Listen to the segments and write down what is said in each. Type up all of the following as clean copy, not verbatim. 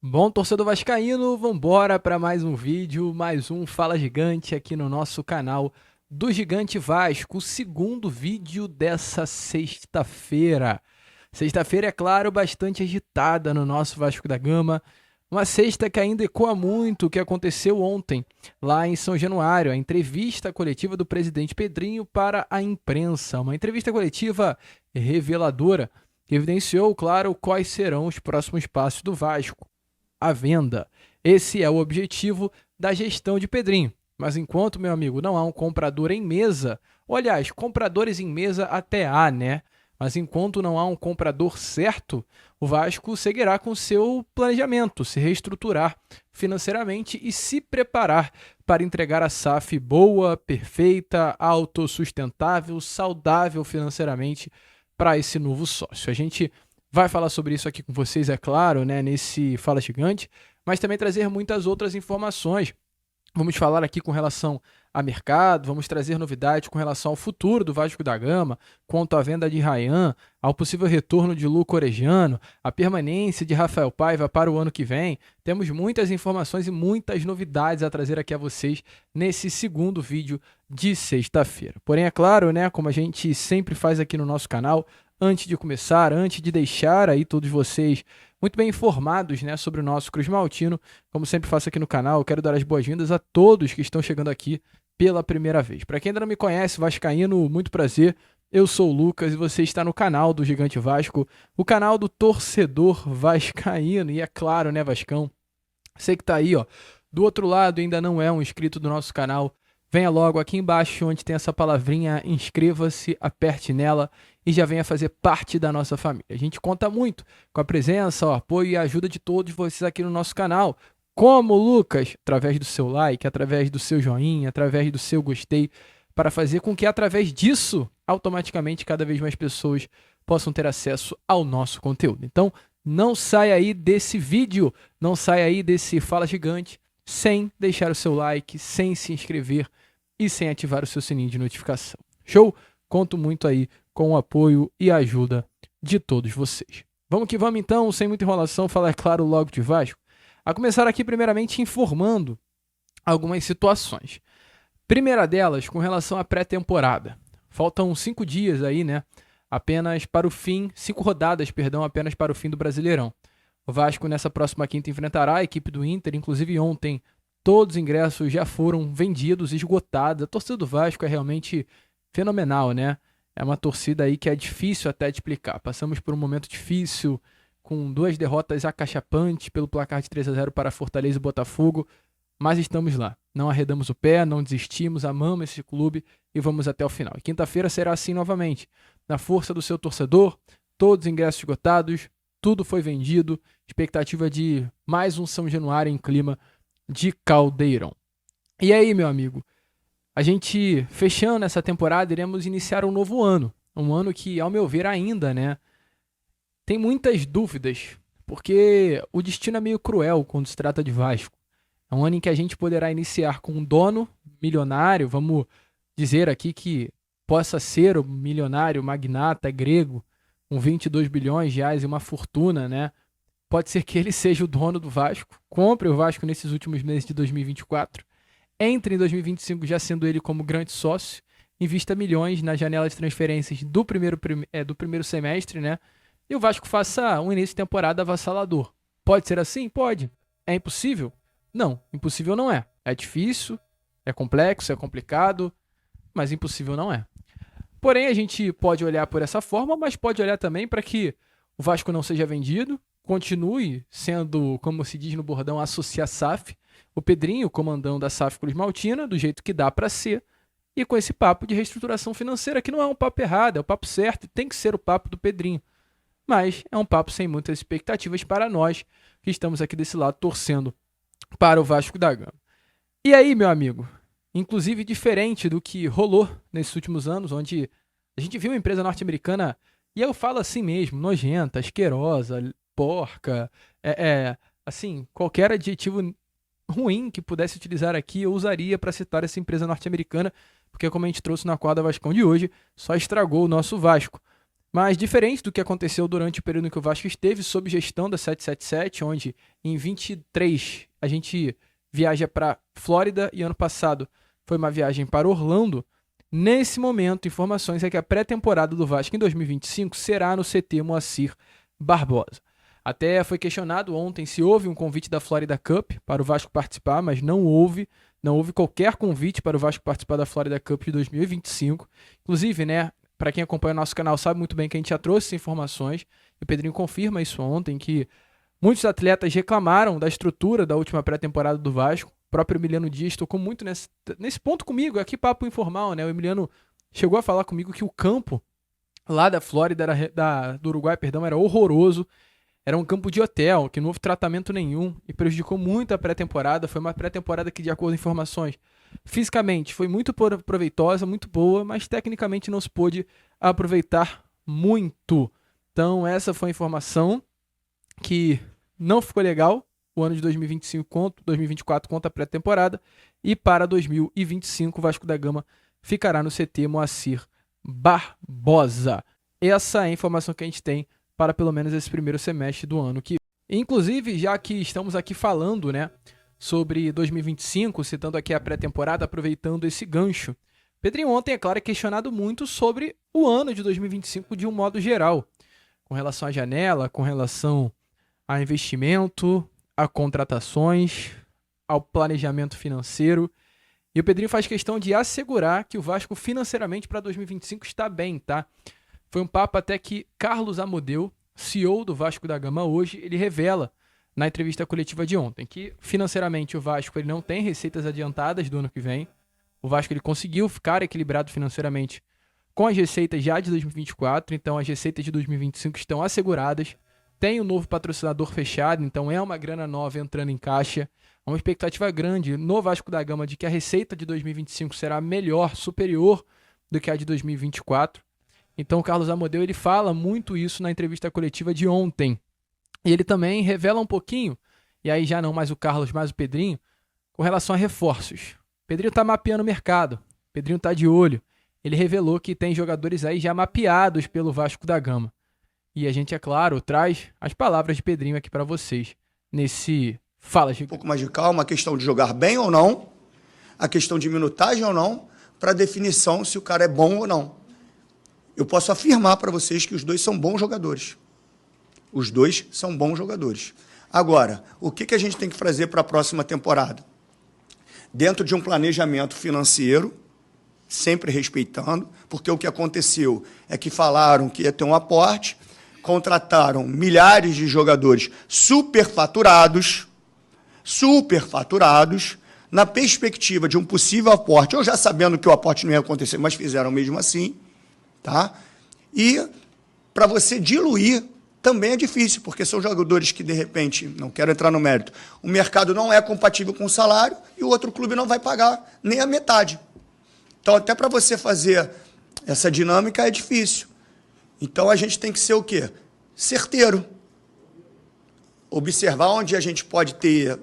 Bom, torcedor vascaíno, vambora para mais um vídeo, mais um Fala Gigante aqui no nosso canal do Gigante Vasco, o segundo vídeo dessa sexta-feira. Sexta-feira, é claro, bastante agitada no nosso Vasco da Gama, uma sexta que ainda ecoa muito o que aconteceu ontem, lá em São Januário, a entrevista coletiva do presidente Pedrinho para a imprensa, uma entrevista coletiva reveladora, que evidenciou, claro, quais serão os próximos passos do Vasco à venda. Esse é o objetivo da gestão de Pedrinho. Mas enquanto, meu amigo, não há um comprador em mesa, ou, aliás, compradores em mesa até há, né? Mas enquanto não há um comprador certo, o Vasco seguirá com seu planejamento, se reestruturar financeiramente e se preparar para entregar a SAF boa, perfeita, autossustentável, saudável financeiramente para esse novo sócio. A gente vai falar sobre isso aqui com vocês, é claro, né, nesse Fala Gigante, mas também trazer muitas outras informações. Vamos falar aqui com relação a mercado, vamos trazer novidades com relação ao futuro do Vasco da Gama, quanto à venda de Ryan, ao possível retorno de Luco Orejano, a permanência de Rafael Paiva para o ano que vem. Temos muitas informações e muitas novidades a trazer aqui a vocês nesse segundo vídeo de sexta-feira. Porém, é claro, né, como a gente sempre faz aqui no nosso canal, antes de começar, antes de deixar aí todos vocês muito bem informados, né, sobre o nosso Cruz Maltino, como sempre faço aqui no canal, eu quero dar as boas-vindas a todos que estão chegando aqui pela primeira vez. Para quem ainda não me conhece, vascaíno, muito prazer. Eu sou o Lucas e você está no canal do Gigante Vasco, o canal do torcedor vascaíno. E é claro, né, Vascão? Você que está aí, ó, do outro lado e ainda não é um inscrito do nosso canal, venha logo aqui embaixo onde tem essa palavrinha inscreva-se, aperte nela e já venha fazer parte da nossa família. A gente conta muito com a presença, o apoio e a ajuda de todos vocês aqui no nosso canal. Como, Lucas? Através do seu like, através do seu joinha, através do seu gostei, para fazer com que através disso, automaticamente, cada vez mais pessoas possam ter acesso ao nosso conteúdo. Então, não saia aí desse vídeo, não saia aí desse Fala Gigante, sem deixar o seu like, sem se inscrever e sem ativar o seu sininho de notificação. Show? Conto muito aí com o apoio e a ajuda de todos vocês. Vamos que vamos então, sem muita enrolação, falar, é claro, logo de Vasco. A começar aqui primeiramente informando algumas situações. Primeira delas, com relação à pré-temporada. Faltam 5 dias aí, né? Apenas para o fim, 5 rodadas, perdão, apenas para o fim do Brasileirão. O Vasco nessa próxima quinta enfrentará a equipe do Inter, inclusive ontem todos os ingressos já foram vendidos, esgotados. A torcida do Vasco é realmente fenomenal, né? É uma torcida aí que é difícil até de explicar. Passamos por um momento difícil, com 2 derrotas acachapantes pelo placar de 3-0 para Fortaleza e Botafogo, mas estamos lá. Não arredamos o pé, não desistimos, amamos esse clube e vamos até o final. E quinta-feira será assim novamente, na força do seu torcedor, todos os ingressos esgotados, tudo foi vendido, expectativa de mais um São Januário em clima de caldeirão. E aí, meu amigo, a gente fechando essa temporada, iremos iniciar um novo ano. Um ano que, ao meu ver, ainda, né, tem muitas dúvidas, porque o destino é meio cruel quando se trata de Vasco. É um ano em que a gente poderá iniciar com um dono milionário, vamos dizer aqui que possa ser o milionário magnata grego, com 22 bilhões de reais e uma fortuna, né? Pode ser que ele seja o dono do Vasco, compre o Vasco nesses últimos meses de 2024, entre em 2025 já sendo ele como grande sócio, invista milhões na janela de transferências do primeiro semestre, né? E o Vasco faça um início de temporada avassalador. Pode ser assim? Pode. É impossível? Não, impossível não é. É difícil, é complexo, é complicado, mas impossível não é. Porém, a gente pode olhar por essa forma, mas pode olhar também para que o Vasco não seja vendido, continue sendo, como se diz no bordão, associa SAF, o Pedrinho, comandão da SAF Cruz Maltina, do jeito que dá para ser, e com esse papo de reestruturação financeira, que não é um papo errado, é o papo certo, tem que ser o papo do Pedrinho. Mas é um papo sem muitas expectativas para nós, que estamos aqui desse lado torcendo para o Vasco da Gama. E aí, meu amigo, inclusive diferente do que rolou nesses últimos anos, onde a gente viu uma empresa norte-americana, e eu falo assim mesmo, nojenta, asquerosa, porca, assim, qualquer adjetivo ruim que pudesse utilizar aqui, eu usaria para citar essa empresa norte-americana, porque como a gente trouxe na quadra Vascão de hoje, só estragou o nosso Vasco. Mas diferente do que aconteceu durante o período em que o Vasco esteve sob gestão da 777, onde em 23 a gente viaja para Flórida e ano passado foi uma viagem para Orlando, nesse momento, informações é que a pré-temporada do Vasco em 2025 será no CT Moacir Barbosa. Até foi questionado ontem se houve um convite da Florida Cup para o Vasco participar, mas não houve qualquer convite para o Vasco participar da Florida Cup de 2025. Inclusive, né, para quem acompanha o nosso canal sabe muito bem que a gente já trouxe essas informações, e o Pedrinho confirma isso ontem, que muitos atletas reclamaram da estrutura da última pré-temporada do Vasco. O próprio Emiliano Dias tocou muito nesse ponto comigo, aqui papo informal, né? O Emiliano chegou a falar comigo que o campo lá da Flórida, do Uruguai, perdão, era horroroso. Era um campo de hotel, que não houve tratamento nenhum e prejudicou muito a pré-temporada. Foi uma pré-temporada que, de acordo com informações, fisicamente foi muito proveitosa, muito boa, mas tecnicamente não se pôde aproveitar muito. Então essa foi a informação que não ficou legal. O ano de 2024 conta a pré-temporada, e para 2025 o Vasco da Gama ficará no CT Moacir Barbosa. Essa é a informação que a gente tem para pelo menos esse primeiro semestre do ano. Inclusive, já que estamos aqui falando, né, sobre 2025, citando aqui a pré-temporada, aproveitando esse gancho, Pedrinho ontem, é claro, é questionado muito sobre o ano de 2025 de um modo geral, com relação à janela, com relação a investimento, a contratações, ao planejamento financeiro. E o Pedrinho faz questão de assegurar que o Vasco financeiramente para 2025 está bem, tá? Foi um papo até que Carlos Amodeu, CEO do Vasco da Gama hoje, ele revela na entrevista coletiva de ontem que financeiramente o Vasco ele não tem receitas adiantadas do ano que vem. O Vasco ele conseguiu ficar equilibrado financeiramente com as receitas já de 2024, então as receitas de 2025 estão asseguradas. Tem um novo patrocinador fechado, então é uma grana nova entrando em caixa. Há uma expectativa grande no Vasco da Gama de que a receita de 2025 será melhor, superior do que a de 2024. Então o Carlos Amodeu ele fala muito isso na entrevista coletiva de ontem. E ele também revela um pouquinho, e aí já não mais o Carlos, mais o Pedrinho, com relação a reforços. O Pedrinho está mapeando o mercado, o Pedrinho está de olho. Ele revelou que tem jogadores aí já mapeados pelo Vasco da Gama. E a gente, é claro, traz as palavras de Pedrinho aqui para vocês nesse Fala Gigante. Um pouco mais de calma, a questão de jogar bem ou não, a questão de minutagem ou não, para definição se o cara é bom ou não. Eu posso afirmar para vocês que os dois são bons jogadores. Os dois são bons jogadores. Agora, o que a gente tem que fazer para a próxima temporada? Dentro de um planejamento financeiro, sempre respeitando, porque o que aconteceu é que falaram que ia ter um aporte, contrataram milhares de jogadores superfaturados, na perspectiva de um possível aporte, ou já sabendo que o aporte não ia acontecer, mas fizeram mesmo assim, tá? E para você diluir também é difícil, porque são jogadores que, de repente, não quero entrar no mérito, o mercado não é compatível com o salário e o outro clube não vai pagar nem a metade. Então, até para você fazer essa dinâmica é difícil. Então, a gente tem que ser o quê? Certeiro. Observar onde a gente pode ter,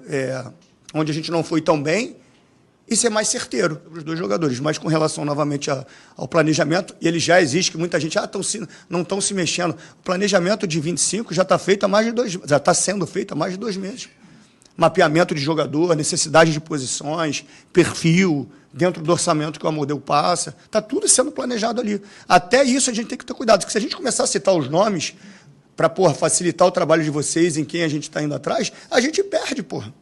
onde a gente não foi tão bem e ser mais certeiro para os dois jogadores. Mas com relação, novamente, ao planejamento, ele já existe, que muita gente não estão se mexendo. O planejamento de 25 já está feito há mais de 2 meses, já está sendo feito há mais de 2 meses. Mapeamento de jogador, necessidade de posições, perfil, dentro do orçamento que o Amodeu passa, está tudo sendo planejado ali. Até isso a gente tem que ter cuidado, porque se a gente começar a citar os nomes para facilitar o trabalho de vocês, em quem a gente está indo atrás, a gente perde, porra.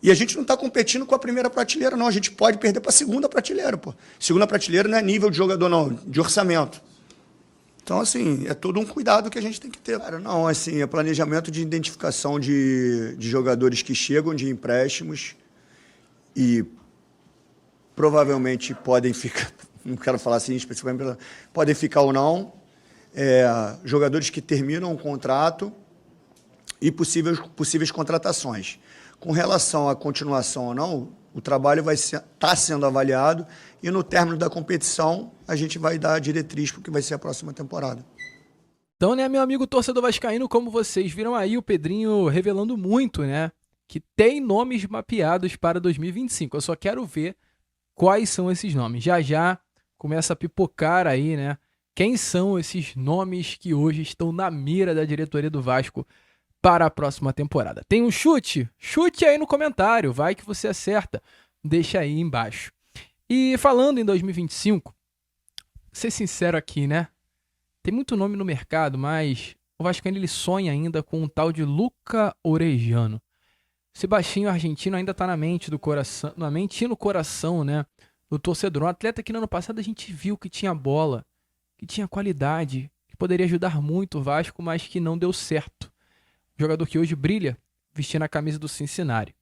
E a gente não está competindo com a primeira prateleira, não. A gente pode perder para a segunda prateleira, pô. Segunda prateleira não é nível de jogador, não, de orçamento. Então, assim, é todo um cuidado que a gente tem que ter. Cara, não, assim, é planejamento de identificação de jogadores que chegam de empréstimos e provavelmente podem ficar, não quero falar assim especificamente, podem ficar ou não, jogadores que terminam o contrato e possíveis contratações. Com relação à continuação ou não, o trabalho está sendo avaliado e no término da competição a gente vai dar a diretriz para o que vai ser a próxima temporada. Então, né, meu amigo torcedor vascaíno, como vocês viram aí, o Pedrinho revelando muito, né, que tem nomes mapeados para 2025. Eu só quero ver quais são esses nomes. Já já começa a pipocar aí, né, Quem são esses nomes que hoje estão na mira da diretoria do Vasco para a próxima temporada? Tem um chute? Chute aí no comentário, vai que você acerta. Deixa aí embaixo. E falando em 2025, ser sincero aqui, né? Tem muito nome no mercado, mas o Vascaíno ele sonha ainda com um tal de Luca Orejano. Esse baixinho argentino ainda está na mente do coração, na mente e no coração, né, do torcedor. Um atleta que no ano passado a gente viu que tinha bola, que tinha qualidade, que poderia ajudar muito o Vasco, mas que não deu certo. Um jogador que hoje brilha vestindo a camisa do Cincinnati.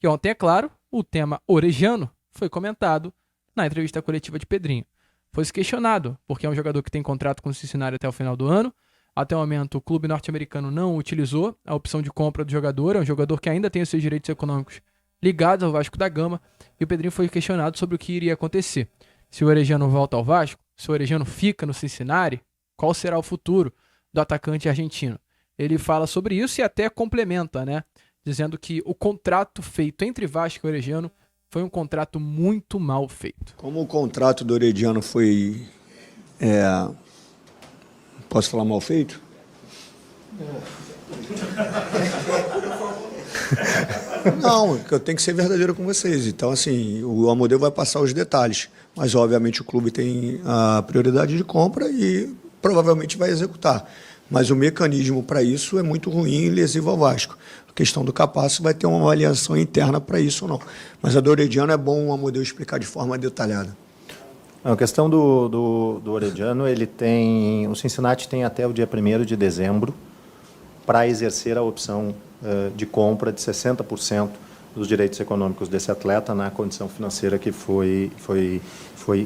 E ontem, é claro, o tema Orejano foi comentado na entrevista coletiva de Pedrinho. Foi questionado, porque é um jogador que tem contrato com o Cincinnati até o final do ano. Até o momento, o clube norte-americano não utilizou a opção de compra do jogador. É um jogador que ainda tem os seus direitos econômicos ligados ao Vasco da Gama. E o Pedrinho foi questionado sobre o que iria acontecer. Se o Orejano volta ao Vasco, se o Orejano fica no Cincinnati, qual será o futuro do atacante argentino? Ele fala sobre isso e até complementa, né? Dizendo que o contrato feito entre Vasco e Orejano foi um contrato muito mal feito. Como o contrato do Orejano foi... Posso falar mal feito? Não, eu tenho que ser verdadeiro com vocês. Então, assim, o Amodeu vai passar os detalhes. Mas, obviamente, o clube tem a prioridade de compra e provavelmente vai executar. Mas o mecanismo para isso é muito ruim e lesivo ao Vasco. A questão do Capasso vai ter uma avaliação interna para isso ou não. Mas a do Orejano é bom o Amodeu explicar de forma detalhada. A questão do Orejano, o Cincinnati tem até o dia 1º de dezembro para exercer a opção de compra de 60% dos direitos econômicos desse atleta na condição financeira que foi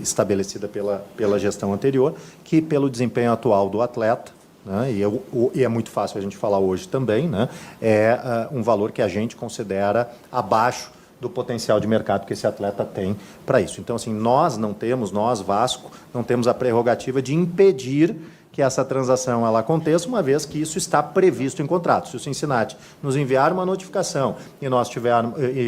estabelecida pela gestão anterior, que pelo desempenho atual do atleta, né, e é muito fácil a gente falar hoje também, né, é um valor que a gente considera abaixo do potencial de mercado que esse atleta tem para isso. Então, assim, nós, Vasco, não temos a prerrogativa de impedir que essa transação ela aconteça, uma vez que isso está previsto em contrato. Se o Cincinnati nos enviar uma notificação e nós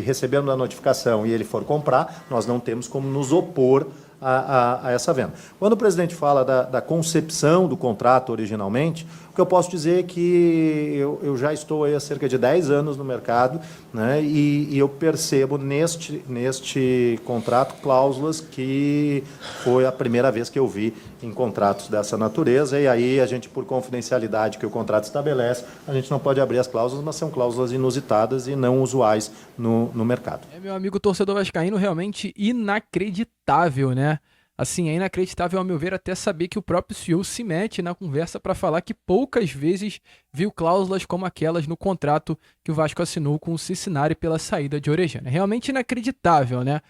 recebendo a notificação e ele for comprar, nós não temos como nos opor a essa venda. Quando o presidente fala da concepção do contrato originalmente, o que eu posso dizer é que eu já estou aí há cerca de 10 anos no mercado, né, e eu percebo neste contrato cláusulas que foi a primeira vez que eu vi em contratos dessa natureza, e aí a gente, por confidencialidade que o contrato estabelece, a gente não pode abrir as cláusulas, mas são cláusulas inusitadas e não usuais no mercado. Meu amigo torcedor vascaíno, realmente inacreditável, né? Assim, é inacreditável, ao meu ver, até saber que o próprio CEO se mete na conversa para falar que poucas vezes viu cláusulas como aquelas no contrato que o Vasco assinou com o Cincinnati pela saída de Orejano. É realmente inacreditável, né? A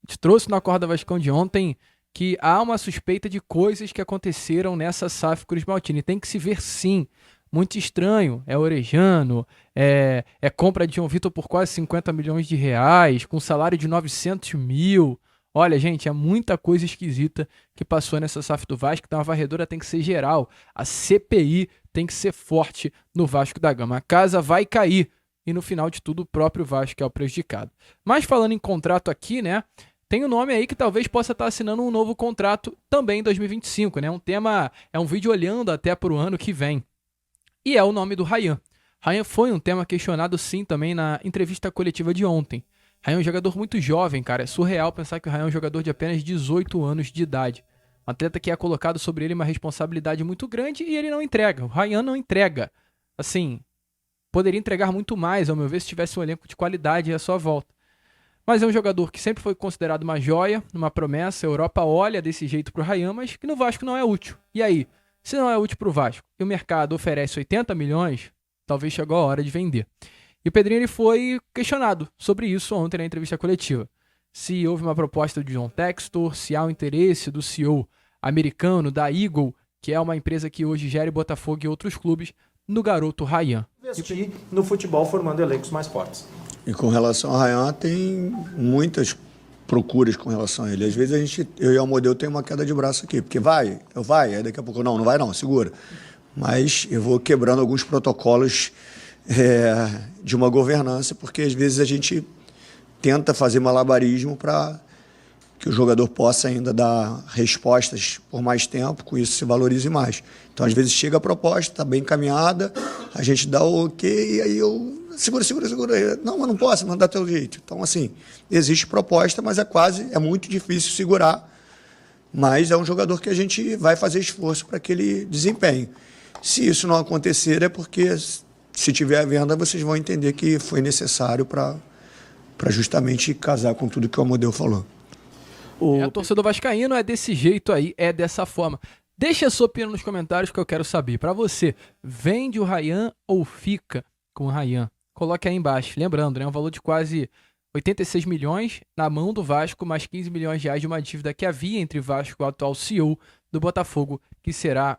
gente trouxe no Acorda Vascão de ontem que há uma suspeita de coisas que aconteceram nessa SAF Cruz Maltini. Tem que se ver sim. Muito estranho, é Orejano, é compra de João Vitor por quase 50 milhões de reais, com salário de 900 mil. Olha, gente, é muita coisa esquisita que passou nessa SAF do Vasco, então a varredura tem que ser geral. A CPI tem que ser forte no Vasco da Gama. A casa vai cair e no final de tudo o próprio Vasco é o prejudicado. Mas falando em contrato aqui, né, tem um nome aí que talvez possa estar assinando um novo contrato também em 2025, né? É um vídeo olhando até para o ano que vem. E é o nome do Ryan. Ryan foi um tema questionado sim também na entrevista coletiva de ontem. Ryan é um jogador muito jovem, cara. É surreal pensar que o Ryan é um jogador de apenas 18 anos de idade. Um atleta que é colocado sobre ele uma responsabilidade muito grande e ele não entrega. O Ryan não entrega. Assim, poderia entregar muito mais, ao meu ver, se tivesse um elenco de qualidade à sua volta. Mas é um jogador que sempre foi considerado uma joia, uma promessa. A Europa olha desse jeito pro Ryan, mas que no Vasco não é útil. E aí? Se não é útil para o Vasco e o mercado oferece 80 milhões, talvez chegou a hora de vender. E o Pedrinho ele foi questionado sobre isso ontem na entrevista coletiva. Se houve uma proposta de John Textor, se há um interesse do CEO americano, da Eagle, que é uma empresa que hoje gera Botafogo e outros clubes, no garoto Ryan. Investir no futebol formando elencos mais fortes. E com relação ao Ryan, tem muitas procuras com relação a ele. Às vezes eu e o Amodeu tem uma queda de braço aqui, porque vai, aí daqui a pouco não vai não, segura. Mas eu vou quebrando alguns protocolos de uma governança, porque às vezes a gente tenta fazer malabarismo para que o jogador possa ainda dar respostas por mais tempo, com isso se valorize mais. Então, às vezes, chega a proposta, está bem encaminhada, a gente dá o ok, e aí eu... Segura. Não, mas não posso, não dá teu jeito. Então, assim, existe proposta, mas é muito difícil segurar. Mas é um jogador que a gente vai fazer esforço para que ele desempenhe. Se isso não acontecer, é porque, se tiver a venda, vocês vão entender que foi necessário para justamente casar com tudo que o Amodeu falou. O torcedor vascaíno é desse jeito aí, é dessa forma. Deixa a sua opinião nos comentários que eu quero saber. Para você, vende o Ryan ou fica com o Ryan? Coloque aí embaixo. Lembrando, né, um valor de quase 86 milhões na mão do Vasco, mais 15 milhões de reais de uma dívida que havia entre Vasco e o atual CEO do Botafogo, que será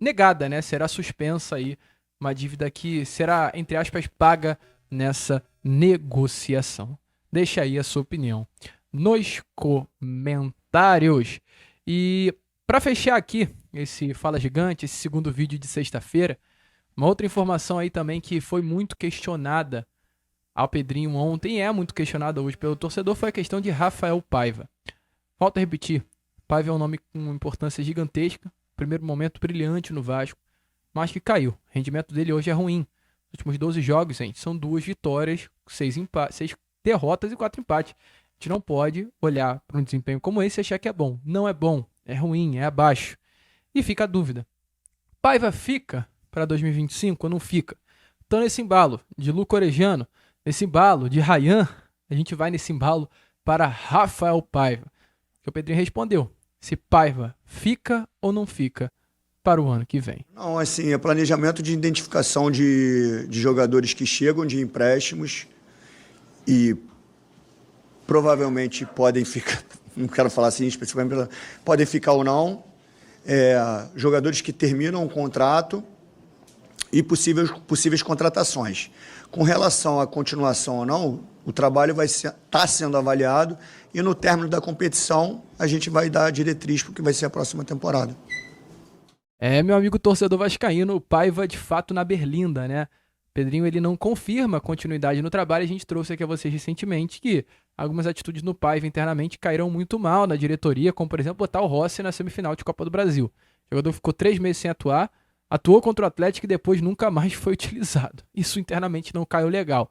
negada, né? Será suspensa aí, uma dívida que será, entre aspas, paga nessa negociação. Deixa aí a sua opinião nos comentários. E para fechar aqui esse Fala Gigante, esse segundo vídeo de sexta-feira, uma outra informação aí também que foi muito questionada ao Pedrinho ontem, e é muito questionada hoje pelo torcedor, foi a questão de Rafael Paiva. Volto a repetir, Paiva é um nome com importância gigantesca, primeiro momento brilhante no Vasco, mas que caiu. O rendimento dele hoje é ruim. Nos últimos 12 jogos, gente, são 2 vitórias, 6 derrotas e 4 empates. A gente não pode olhar para um desempenho como esse e achar que é bom. Não é bom, é ruim, é abaixo. E fica a dúvida. Paiva fica para 2025 ou não fica? Então, nesse embalo de Luca Orejano, nesse embalo de Ryan, a gente vai nesse embalo para Rafael Paiva. Que o Pedrinho respondeu. Se Paiva fica ou não fica para o ano que vem? Não, assim, é planejamento de identificação de jogadores que chegam de empréstimos e provavelmente podem ficar, não quero falar assim especificamente, podem ficar ou não, jogadores que terminam o contrato e possíveis contratações. Com relação à continuação ou não, o trabalho vai estar sendo avaliado e no término da competição a gente vai dar a diretriz para o que vai ser a próxima temporada. Meu amigo torcedor vascaíno, o Paiva de fato na berlinda, né? Pedrinho, ele não confirma a continuidade no trabalho. A gente trouxe aqui a vocês recentemente que algumas atitudes no Paiva internamente caíram muito mal na diretoria, como por exemplo botar o Rossi na semifinal de Copa do Brasil. O jogador ficou 3 meses sem atuar, atuou contra o Atlético e depois nunca mais foi utilizado. Isso internamente não caiu legal.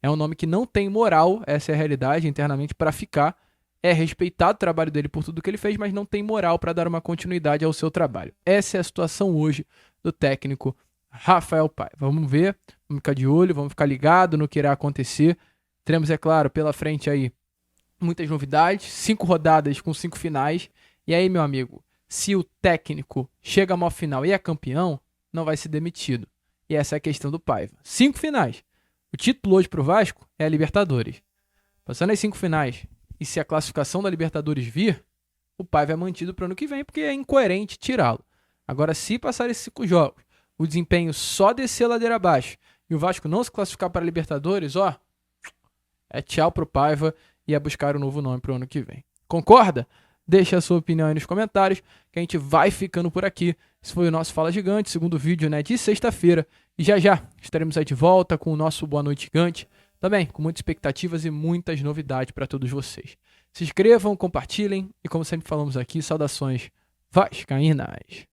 É um nome que não tem moral, essa é a realidade, internamente para ficar. É respeitado o trabalho dele por tudo que ele fez, mas não tem moral para dar uma continuidade ao seu trabalho. Essa é a situação hoje do técnico Rafael Paiva. Vamos ver, vamos ficar de olho, vamos ficar ligado no que irá acontecer. Teremos, é claro, pela frente aí muitas novidades, 5 rodadas com 5 finais. E aí, meu amigo, se o técnico chega a uma final e é campeão, não vai ser demitido. E essa é a questão do Paiva. 5 finais. O título hoje para o Vasco é a Libertadores. Passando as 5 finais, e se a classificação da Libertadores vir, o Paiva é mantido para o ano que vem, porque é incoerente tirá-lo. Agora, se passar esses 5 jogos, o desempenho só descer a ladeira abaixo e o Vasco não se classificar para a Libertadores, é tchau pro Paiva e é buscar um novo nome para o ano que vem. Concorda? Deixa a sua opinião aí nos comentários, que a gente vai ficando por aqui. Esse foi o nosso Fala Gigante, segundo vídeo, né, de sexta-feira. E já estaremos aí de volta com o nosso Boa Noite Gigante, também com muitas expectativas e muitas novidades para todos vocês. Se inscrevam, compartilhem e, como sempre falamos aqui, saudações vascaínas.